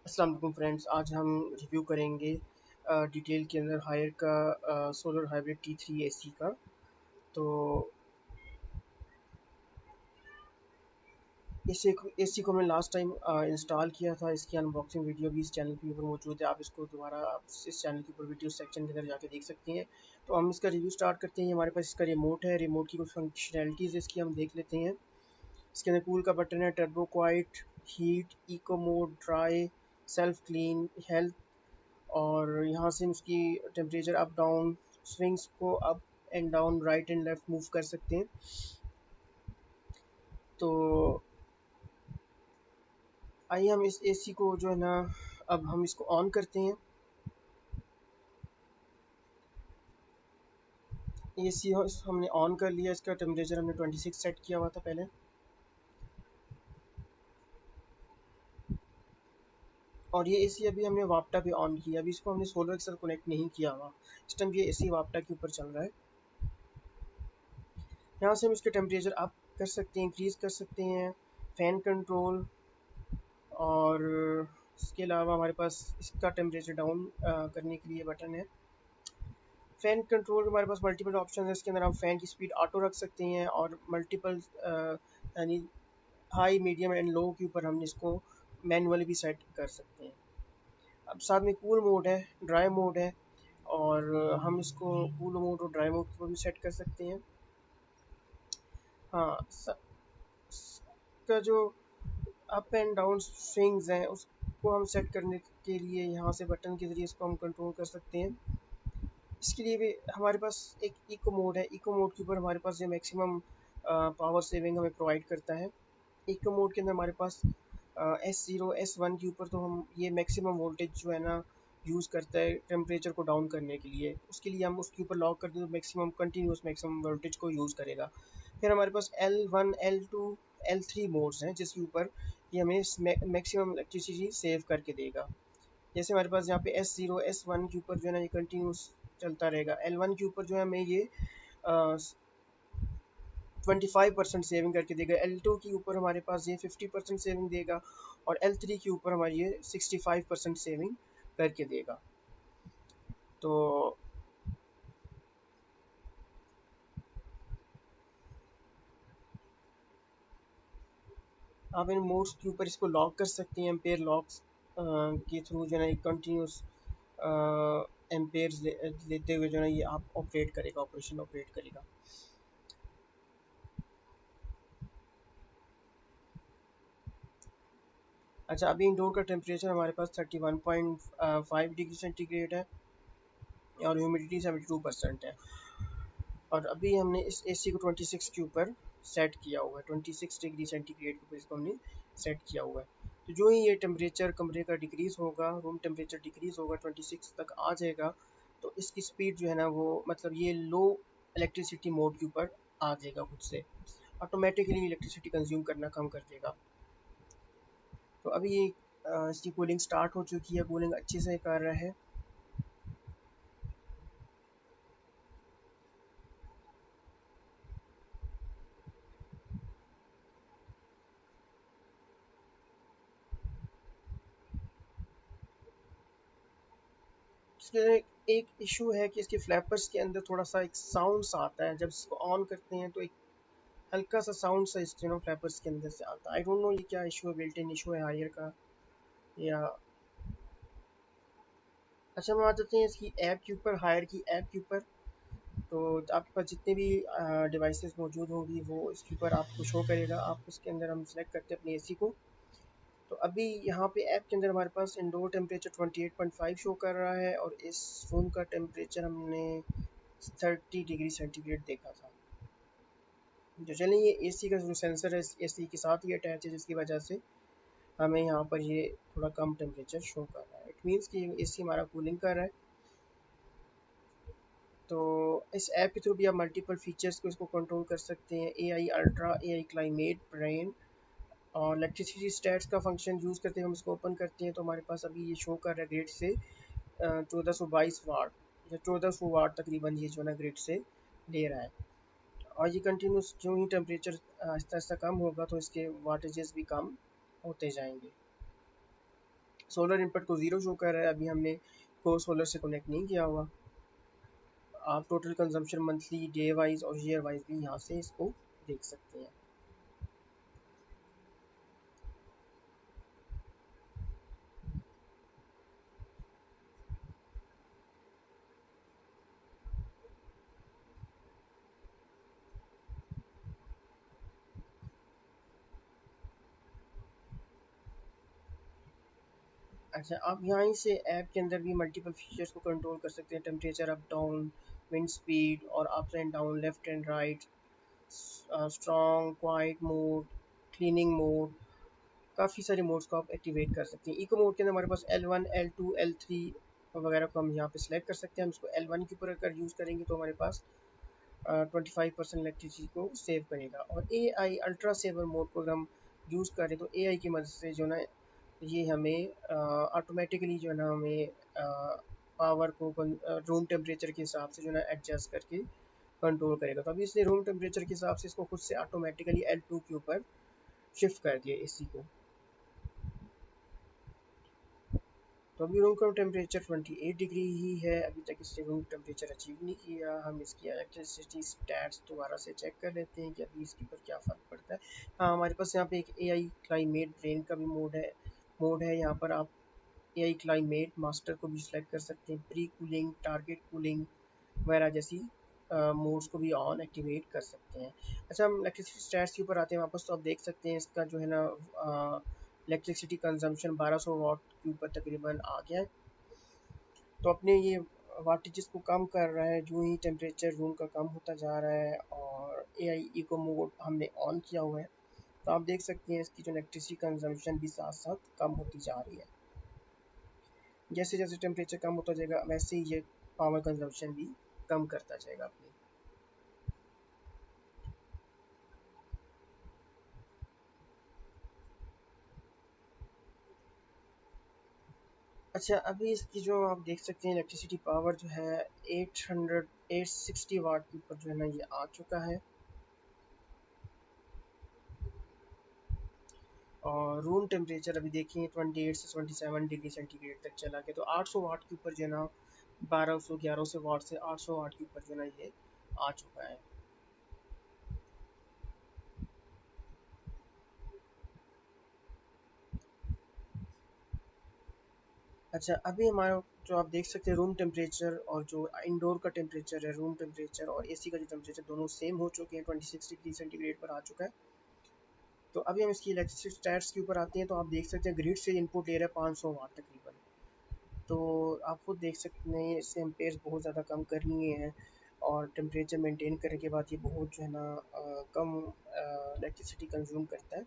अस्सलाम वालेकुम फ्रेंड्स, आज हम रिव्यू करेंगे डिटेल के अंदर हायर का सोलर हाइब्रिड T3 एसी का। तो इस एसी को मैं लास्ट टाइम इंस्टॉल किया था। इसकी अनबॉक्सिंग वीडियो भी इस चैनल के ऊपर मौजूद है। आप इसको दोबारा इस चैनल के ऊपर वीडियो सेक्शन के अंदर जाके देख सकते हैं। तो हम इसका रिव्यू स्टार्ट करते हैं। हमारे पास इसका रिमोट है। रिमोट की कुछ फंक्शनैलिटीज़ इसकी हम देख लेते हैं। इसके अंदर कूल का बटन है, turbo quiet, heat, eco mode, dry, self clean, health, और यहाँ से उसकी टेम्परेचर अप डाउन स्विंग्स को up and down right and left move कर सकते हैं। तो आइए हम इस एसी को जो है ना, अब हम इसको ऑन करते हैं। एसी हमने ऑन कर लिया। इसका टेम्परेचर हमने 26 सेट किया हुआ था पहले। और ये एसी अभी हमने वापटा पे ऑन किया। अभी इसको हमने सोलर के साथ कनेक्ट नहीं किया हुआ। इस टाइम ये एसी वापटा के ऊपर चल रहा है। यहाँ से हम इसके टेम्परेचर अप कर सकते हैं, इंक्रीज़ कर सकते हैं, फ़ैन कंट्रोल, और इसके अलावा हमारे पास इसका टेम्परेचर डाउन करने के लिए बटन है। फ़ैन कंट्रोल हमारे पास मल्टीपल ऑप्शन है। इसके अंदर हम फ़ैन की स्पीड ऑटो रख सकते हैं और मल्टीपल यानी हाई, मीडियम एंड लो के ऊपर हम इसको मैनुअली भी सेट कर सकते हैं। अब साथ में कूल मोड है, ड्राई मोड है, और हम इसको कूल मोड और ड्राई मोड पर भी सेट कर सकते हैं। हाँ, का जो अप एंड डाउन स्विंग्स हैं उसको हम सेट करने के लिए यहाँ से बटन के ज़रिए इसको हम कंट्रोल कर सकते हैं। इसके लिए भी हमारे पास एक इको मोड है। इको मोड के ऊपर हमारे पास ये मैक्सिमम पावर सेविंग हमें प्रोवाइड करता है। इको मोड के अंदर हमारे पास S0 S1 के ऊपर तो हम ये मैक्सिमम वोल्टेज जो है ना यूज़ करता है टेम्परेचर को डाउन करने के लिए। उसके लिए हम उसके ऊपर लॉक कर दें तो मैक्सिमम कंटिन्यूस मैक्सिमम वोल्टेज को यूज़ करेगा। फिर हमारे पास L1 L2 L3 मोड्स हैं जिसके ऊपर ये हमें मैक्सिमम इलेक्ट्रिसिटी सेव करके देगा। जैसे हमारे पास यहाँ पे S0 S1 के ऊपर जो है ना ये कंटिन्यूस चलता रहेगा। L1 के ऊपर जो है हमें ये 25% सेविंग करके देगा। L2 के ऊपर हमारे पास ये 50% सेविंग देगा, और L3 के ऊपर हमारी ये 65% सेविंग करके देगा। तो आप इन मोड्स के ऊपर इसको लॉक कर सकते हैं। एम्पेयर लॉक्स के थ्रू जो है ना कंटिन्यूस एम्पेयर्स लेते हुए जो है ना ये आप ऑपरेशन ऑपरेट करेगा। अच्छा, अभी इंडोर का टेम्परेचर हमारे पास 31.5 डिग्री सेंटीग्रेड है और ह्यूमिडिटी 72% है। और अभी हमने इस एसी को 26 के ऊपर सेट किया हुआ है। 26 डिग्री सेंटीग्रेड के ऊपर इसको हमने सेट किया हुआ है। तो जो ही ये टेम्परेचर कमरे का डिक्रीज़ होगा, रूम टेम्परेचर डिक्रीज़ होगा, 26 तक आ जाएगा, तो इसकी स्पीड जो है ना वो मतलब ये लो इलेक्ट्रिसिटी मोड के ऊपर आ जाएगा। खुद से ऑटोमेटिकली इलेक्ट्रिसिटी कंज्यूम करना कम कर देगा। तो अभी ये इसकी कूलिंग स्टार्ट हो चुकी है। कूलिंग अच्छे से कर रहा है। इसके एक इशू है कि इसके फ्लैपर्स के अंदर थोड़ा सा एक साउंड सा आता है। जब इसको ऑन करते हैं तो एक हल्का सा साउंड सा इसके फ्लैपर्स के अंदर से आता है। आई डोंट नो ये क्या इशू है, बिल्ट इन इशू है हायर का या। अच्छा, हम आ जाते हैं इसकी ऐप के ऊपर, हायर की ऐप के ऊपर। तो आपके पास जितने भी डिवाइसेस मौजूद होंगी वो इसके ऊपर आपको शो करेगा। आप उसके अंदर हम सेलेक्ट करते हैं अपनी एसी को। तो अभी यहाँ पे ऐप के अंदर हमारे पास इंडोर टेम्परेचर 28.5 शो कर रहा है, और इस रूम का टेम्परेचर हमने 30 डिग्री सेंटीग्रेड देखा था। जो चलिए, ये एसी का जो सेंसर है एसी के साथ ही अटैच है, जिसकी वजह से हमें यहाँ पर ये थोड़ा कम टेम्परेचर शो कर रहा है। इट मीन्स कि एसी हमारा कूलिंग कर रहा है। तो इस ऐप के थ्रू भी आप मल्टीपल फीचर्स को इसको कंट्रोल कर सकते हैं। AI ultra, AI climate, brain, और इलेक्ट्रिसिटी स्टैट्स का फंक्शन यूज़ करते हैं। हम इसको ओपन करते हैं तो हमारे पास अभी ये शो कर रहा है ग्रिड से 1422 वाट या 1400 वाट तकरीबन ये जो है ना ग्रिड से ले रहा है। और ये कंटिन्यूस जो ही टेम्परेचर आहिस्ता आहिस्ता कम होगा तो इसके वाटेजेस भी कम होते जाएंगे। सोलर इनपुट को ज़ीरो शो कर रहा है, अभी हमने को सोलर से कनेक्ट नहीं किया हुआ। आप total consumption monthly, day wise और ईयर वाइज भी यहाँ से इसको देख सकते हैं। अच्छा, आप यहाँ से ऐप के अंदर भी मल्टीपल फीचर्स को कंट्रोल कर सकते हैं, temperature up down, wind speed और up and down, left and right, strong, quiet mode, cleaning mode, काफ़ी सारे मोड्स को आप एक्टिवेट कर सकते हैं। इको मोड के अंदर हमारे पास L1, L2, L3 वगैरह को हम यहाँ पे सिलेक्ट कर सकते हैं। हम इसको L1 के ऊपर अगर यूज़ करेंगे तो हमारे पास 25% इलेक्ट्रिसिटी को सेव करेगा। और AI अल्ट्रा सेवर मोड को अगर हम यूज़ करें तो AI की मदद से जो ना ये हमें ऑटोमेटिकली जो है ना हमें पावर को रूम टेम्परेचर के हिसाब से जो है ना एडजस्ट करके कंट्रोल करेगा। तो अभी इसने रूम टेम्परेचर के हिसाब से इसको खुद से ऑटोमेटिकली L2 के ऊपर शिफ्ट कर दिया एसी को। तो अभी रूम का टेम्परेचर 28 डिग्री ही है, अभी तक इसने रूम टेम्परेचर अचीव नहीं किया। हम इसकी इलेक्ट्रिसिटी स्टैट्स दोबारा से चेक कर लेते हैं कि अभी इसके ऊपर क्या फ़र्क पड़ता है। हाँ, हमारे पास यहाँ पे एक AI क्लाइमेट ब्रेन का भी मोड है। यहाँ पर आप AI क्लाइमेट मास्टर को भी सिलेक्ट कर सकते हैं, प्री कूलिंग, टारगेट कूलिंग वगैरह जैसी मोड्स को भी ऑन एक्टिवेट कर सकते हैं। अच्छा, हम इलेक्ट्रिसिटी स्टैट्स के ऊपर आते हैं वापस, तो आप देख सकते हैं इसका जो है ना इलेक्ट्रिसिटी कंजम्पशन 1200 वाट के ऊपर तकरीबन आ गया है। तो अपने ये वाटेजेस को कम कर रहा है जो ही टेम्परेचर रूम का कम होता जा रहा है, और AI इको मोड हमने ऑन किया हुआ है। तो आप देख सकते हैं इसकी जो इलेक्ट्रिसिटी कंजम्पशन भी साथ साथ कम होती जा रही है। जैसे जैसे टेम्परेचर कम होता जाएगा वैसे ही ये पावर कंजम्पशन भी कम करता जाएगा अपनी। अच्छा, अभी इसकी जो आप देख सकते हैं इलेक्ट्रिसिटी पावर जो है 860 वाट के ऊपर जो है ना ये आ चुका है। और रूम टेम्परेचर अभी देखिए 28 से 27 डिग्री सेंटीग्रेड तक चला गया। तो 800 वाट के ऊपर जो है ना 1100 वाट से 800 वाट के ऊपर जो है ना ये आ चुका है। अच्छा, अभी हमारा जो आप देख सकते हैं रूम टेम्परेचर और जो इंडोर का टेम्परेचर है, रूम टेम्परेचर और एसी का जो टेम्परेचर दोनों सेम हो चुके हैं, 26 डिग्री सेंटीग्रेड पर आ चुका है। तो अभी हम इसकी इलेक्ट्रिसिटी स्टैट्स के ऊपर आते हैं, तो आप देख सकते हैं ग्रिड से इनपुट ले रहा है 500 वाट तकरीबन। तो आप खुद देख सकते हैं इससे एम्पेयर्स बहुत ज़्यादा कम कर लिए हैं, और टेम्परेचर मेंटेन करने के बाद ये बहुत जो है ना कम इलेक्ट्रिसिटी कंज्यूम करता है।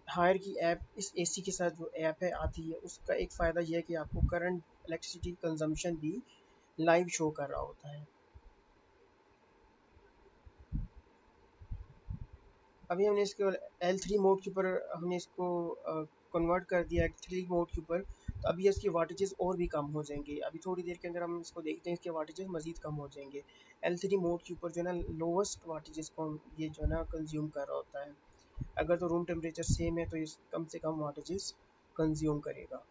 हायर की ऐप इस एसी के साथ जो ऐप है आती है, उसका एक फ़ायदा यह है कि आपको करंट इलेक्ट्रिसिटी कंजम्पशन भी लाइव शो कर रहा होता है। अभी हमने इसको L3 मोड के ऊपर हमने इसको कन्वर्ट कर दिया L3 मोड के ऊपर। तो अभी इसके वाटेजेस और भी कम हो जाएंगे, अभी थोड़ी देर के अंदर हम इसको देखते हैं इसके वाटेजेस मज़ीद कम हो जाएंगे। L3 मोड के ऊपर जो है ना लोवेस्ट वाटेजेस को ये जो है ना कंज्यूम कर रहा होता है। अगर तो रूम टेम्परेचर सेम है तो ये कम से कम वाटेजेस कंज्यूम करेगा।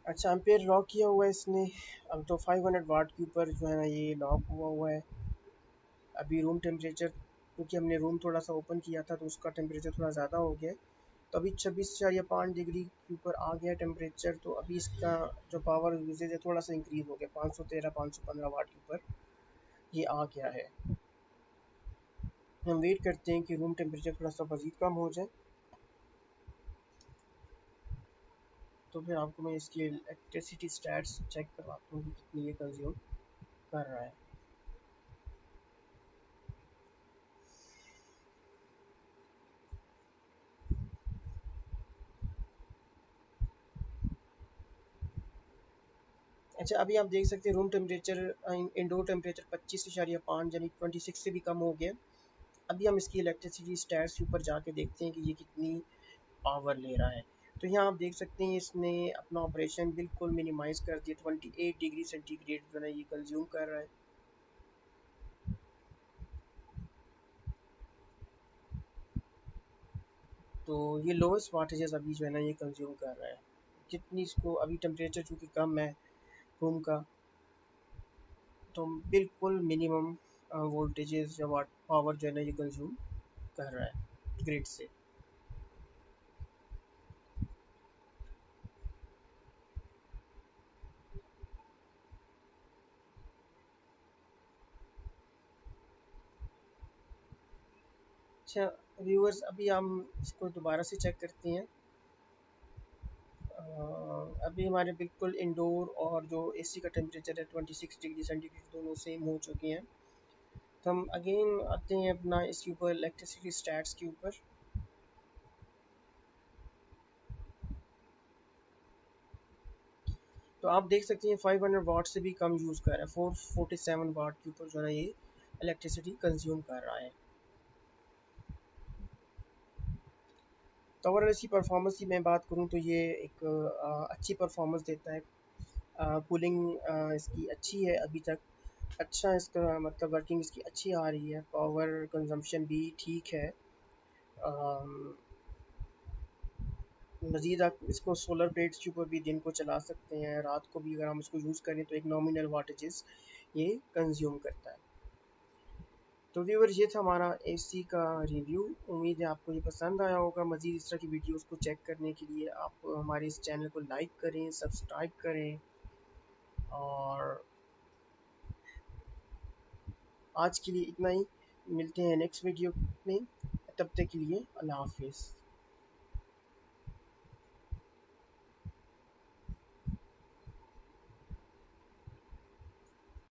अच्छा, एम्पेयर लॉक किया हुआ है इसने। अब तो 500 वाट के ऊपर जो है ना ये लॉक हुआ है। अभी रूम टेम्परेचर, क्योंकि हमने रूम थोड़ा सा ओपन किया था तो उसका टेम्परेचर थोड़ा ज़्यादा हो गया है। तो अभी 26.5 डिग्री के ऊपर आ गया टेम्परेचर। तो अभी इसका जो पावर यूजेज है थोड़ा सा इंक्रीज़ हो गया, 515 वाट के ऊपर ये आ गया है। हम वेट करते हैं कि रूम टेम्परेचर थोड़ा सा मज़ीद कम हो जाए, तो फिर आपको मैं इसकी इलेक्ट्रिसिटी स्टैट्स चेक करवाता हूँ कि कितनी ये कंज्यूम कर रहा है। अच्छा, अभी आप देख सकते हैं रूम टेम्परेचर, इंडोर टेम्परेचर 25.5 यानी 26 से भी कम हो गया। अभी हम इसकी इलेक्ट्रिसिटी स्टैट्स के ऊपर जाके देखते हैं कि ये कितनी पावर ले रहा है। तो यहाँ आप देख सकते हैं इसने अपना ऑपरेशन बिल्कुल मिनिमाइज कर दिया, 28 डिग्री सेंटीग्रेड जो है ये कंज्यूम कर रहा है। तो ये लोवेस्ट वाटेजेस अभी जो है ना ये कंज्यूम कर रहा है। जितनी इसको अभी टेम्परेचर चूँकि कम है रूम का, तो बिल्कुल मिनिमम वोल्टेजेस या वाट पावर जो है ना ये कंज्यूम कर रहा है ग्रिड से। अच्छा व्यूअर्स, अभी हम इसको दोबारा से चेक करते हैं। अभी हमारे बिल्कुल इंडोर और जो एसी का टेम्परेचर है 26 डिग्री सेंटीग्रेड दोनों सेम हो चुके हैं। तो हम अगेन आते हैं अपना इसके ऊपर इलेक्ट्रिसिटी स्टैट्स के ऊपर। तो आप देख सकते हैं 500 वाट से भी कम यूज़ कर रहा है, 447 वाट के ऊपर जो है ये इलेक्ट्रिसिटी कंज्यूम कर रहा है। तो ओवरऑल इसकी परफॉर्मेंस की मैं बात करूँ तो ये एक अच्छी परफॉर्मेंस देता है। कूलिंग इसकी अच्छी है अभी तक। अच्छा इसका मतलब वर्किंग इसकी अच्छी आ रही है, पावर कंजम्पशन भी ठीक है। मज़ीद आप इसको सोलर प्लेट्स के ऊपर भी दिन को चला सकते हैं, रात को भी अगर हम इसको यूज़ करें तो एक नॉमिनल वाटेजेस ये कंज्यूम करता है। तो व्यूअर ये था हमारा एसी का रिव्यू। उम्मीद है आपको ये पसंद आया होगा। मज़ीद इस तरह की वीडियोस को चेक करने के लिए आप हमारे इस चैनल को लाइक करें, सब्सक्राइब करें। और आज के लिए इतना ही, मिलते हैं नेक्स्ट वीडियो में। तब तक के लिए अल्लाह हाफिज़।